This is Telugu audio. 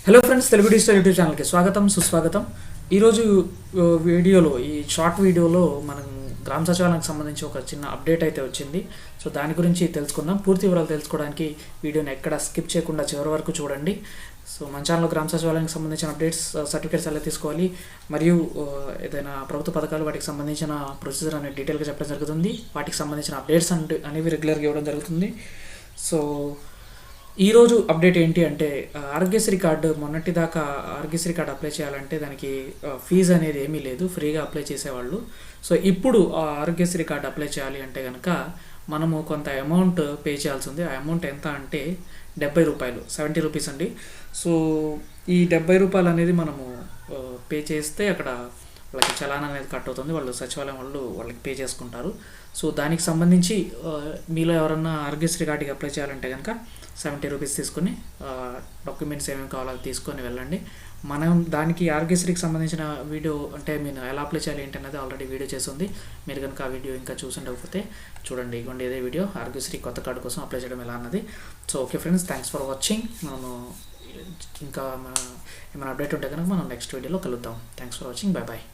Hello friends, Telugu digital YouTube ఛానల్కి స్వాగతం సుస్వాగతం. ఈరోజు వీడియోలో ఈ షార్ట్ వీడియోలో మనం గ్రామ సచివాలయానికి సంబంధించి ఒక చిన్న అప్డేట్ అయితే వచ్చింది. సో దాని గురించి తెలుసుకుందాం. పూర్తి వివరాలు తెలుసుకోవడానికి వీడియోని ఎక్కడ స్కిప్ చేయకుండా చివరి వరకు చూడండి. సో మన ఛానల్లో గ్రామ సచివాలయానికి సంబంధించిన అప్డేట్స్, సర్టిఫికేట్స్ ఎలా తీసుకోవాలి, మరియు ఏదైనా ప్రభుత్వ పథకాలు వాటికి సంబంధించిన ప్రొసీజర్ అనేది డీటెయిల్గా చెప్పడం జరుగుతుంది. వాటికి సంబంధించిన అప్డేట్స్ అనేవి రెగ్యులర్గా ఇవ్వడం జరుగుతుంది. సో ఈరోజు అప్డేట్ ఏంటి అంటే, ఆరోగ్యశ్రీ కార్డు మొన్నటిదాకా ఆరోగ్యశ్రీ కార్డు అప్లై చేయాలంటే దానికి ఫీజు అనేది ఏమీ లేదు, ఫ్రీగా అప్లై చేసేవాళ్ళు. సో ఇప్పుడు ఆరోగ్యశ్రీ కార్డు అప్లై చేయాలి అంటే కనుక మనము కొంత అమౌంట్ పే చేయాల్సి ఉంది. ఆ అమౌంట్ ఎంత అంటే 70 రూపాయలు, 70 రూపీస్ అండి. సో ఈ 70 రూపాయలు అనేది మనము పే చేస్తే అక్కడ వాళ్ళకి చలాన్ అనేది కట్ అవుతుంది. వాళ్ళు సచివాలయం వాళ్ళు వాళ్ళకి పే చేసుకుంటారు. సో దానికి సంబంధించి మీలో ఎవరన్నా ఆరోగ్యశ్రీ కార్డుకి అప్లై చేయాలంటే కనుక 70 రూపీస్ తీసుకొని డాక్యుమెంట్స్ ఏమేమి కావాలో అది తీసుకొని వెళ్ళండి. మనం దానికి ఆరోగ్యశ్రీకి సంబంధించిన వీడియో అంటే మీరు ఎలా అప్లై చేయాలి ఏంటి అనేది ఆల్రెడీ వీడియో చేస్తుంది. మీరు కనుక ఆ వీడియో ఇంకా చూసుండకపోతే చూడండి, ఇవ్వండి ఇదే వీడియో, ఆరోగ్యశ్రీ కొత్త కార్డు కోసం అప్లై చేయడం ఎలా అన్నది. So okay friends, thanks for watching. మనము ఇంకా ఏమైనా అప్డేట్ ఉంటే కనుక మనం నెక్స్ట్ వీడియోలో కలుద్దాం. Thanks for watching. Bye bye.